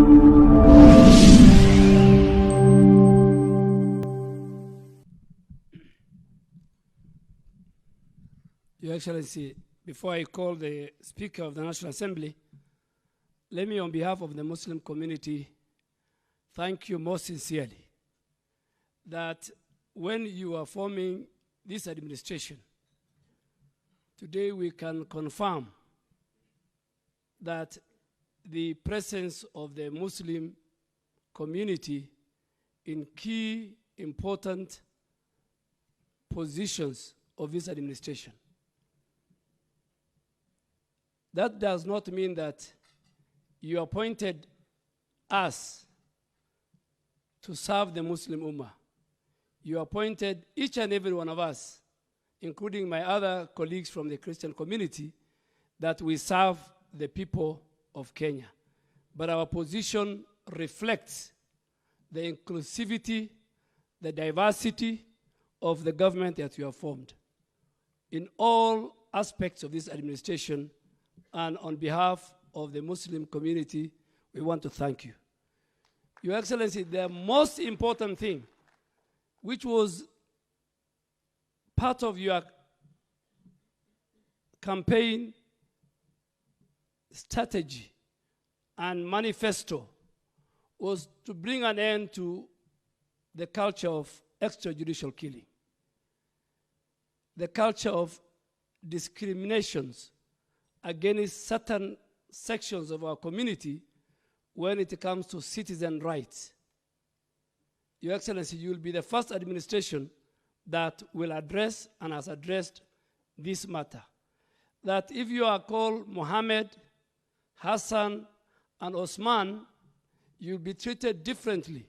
Your Excellency, before I call the Speaker of the National Assembly, let me, on behalf of the Muslim community, thank you most sincerely that when you are forming this administration, today we can confirm that the presence of the Muslim community in key important positions of this administration. That does not mean that you appointed us to serve the Muslim Ummah. You appointed each and every one of us, including my other colleagues from the Christian community, that we serve the people of Kenya. But our position reflects the inclusivity, the diversity of the government that you have formed. In all aspects of this administration, and on behalf of the Muslim community, we want to thank you. Your Excellency, the most important thing, which was part of your campaign strategy and manifesto, was to bring an end to the culture of extrajudicial killing, the culture of discriminations against certain sections of our community when it comes to citizen rights. Your Excellency, you will be the first administration that will address and has addressed this matter. That if you are called Mohammed, Hassan, and Osman, you'll be treated differently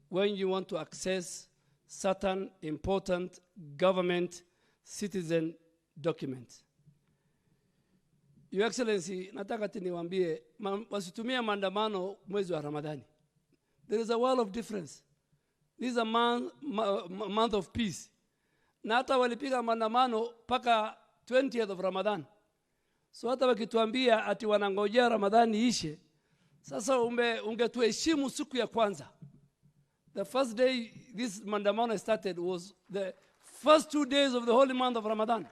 when you want to access certain important government citizen documents. Your Excellency, nataka niwaambie wasitumie maandamano mwezi wa Ramadhani. There is a world of difference. This is a month of peace. Na hata walipiga maandamano paka 20th of Ramadan. So hata wakituambia ati wanangojea Ramadhani ishe, sasa ungetuheshimu siku ya kwanza. The first day this maandamano started was the first 2 days of the holy month of Ramadan.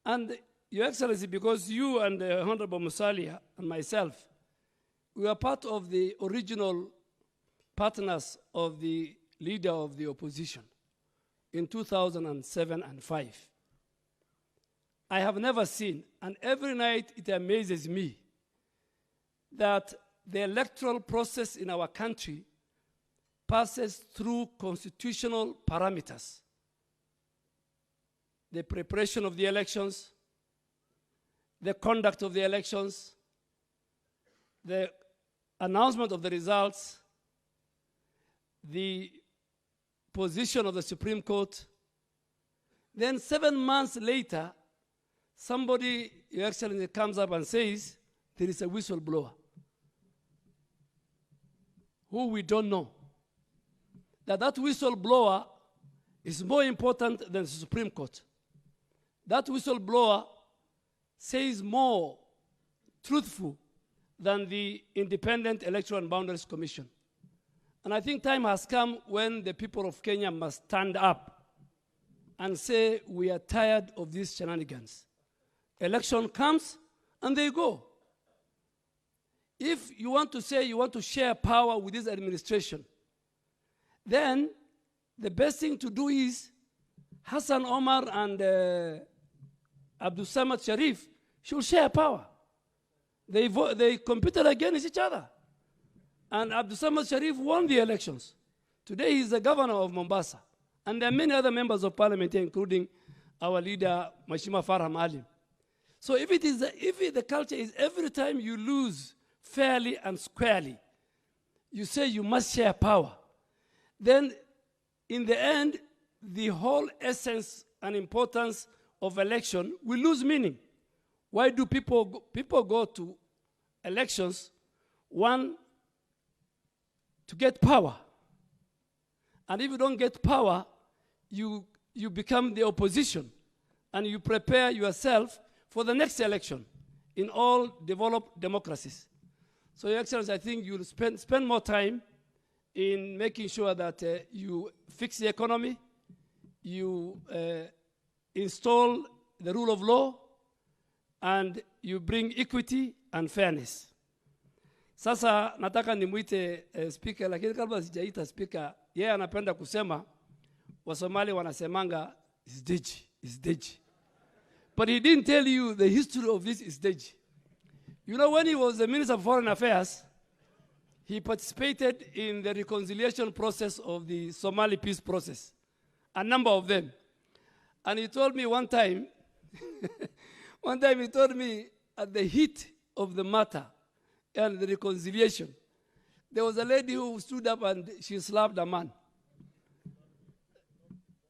And Your Excellency, because you and the Honorable Musalia and myself, we are part of the original partners of the leader of the opposition in 2007 and 5. I have never seen, and every night it amazes me, that the electoral process in our country passes through constitutional parameters. The preparation of the elections, the conduct of the elections, the announcement of the results, the position of the Supreme Court. Then 7 months later, somebody, Your Excellency, comes up and says, there is a whistleblower who we don't know. That whistleblower is more important than the Supreme Court. That whistleblower says more truthful than the Independent Electoral and Boundaries Commission. And I think time has come when the people of Kenya must stand up and say, we are tired of these shenanigans. Election comes and they go. If you want to say you want to share power with this administration, then the best thing to do is Hassan Omar and Abdul Samad Sharif should share power. They competed against each other. And Abdul Samad Sharif won the elections. Today he's the governor of Mombasa. And there are many other members of parliament here, including our leader, Mheshimiwa Farham Ali. So if the culture is every time you lose fairly and squarely, you say you must share power, then in the end, the whole essence and importance of election will lose meaning. Why do people go to elections? One, to get power. And if you don't get power, you become the opposition and you prepare yourself for the next election in all developed democracies. So, Your Excellency, I think you'll spend more time in making sure that you fix the economy, you install the rule of law, and you bring equity and fairness. Sasa nataka nimwite speaker, lakini kabla sijaita speaker, yeye anapenda kusema Wasomali wanasemanga isdeji. But he didn't tell you the history of this isdeji. You know, when he was the Minister of Foreign Affairs, he participated in the reconciliation process of the Somali peace process, a number of them. And he told me one time, he told me at the heat of the matter and the reconciliation, there was a lady who stood up and she slapped a man.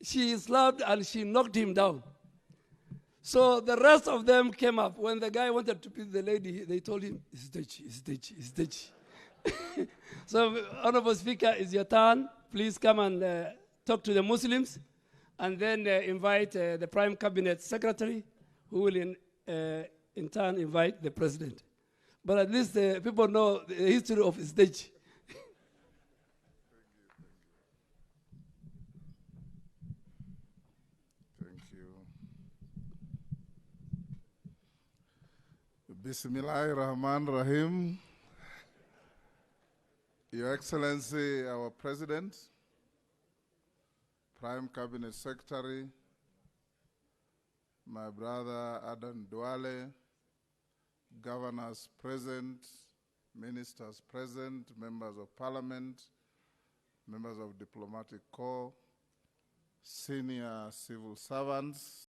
She slapped and she knocked him down. So the rest of them came up. When the guy wanted to beat the lady, they told him, it's deji. So, Honorable Speaker, it's your turn. Please come and talk to the Muslims, and then invite the Prime Cabinet Secretary, who will in turn invite the President. But at least people know the history of Isdeji. Thank you. Bismillahirrahmanirrahim. Your Excellency, our President, Prime Cabinet Secretary, my brother Adan Duale, governors present, ministers present, members of parliament, members of diplomatic corps, senior civil servants.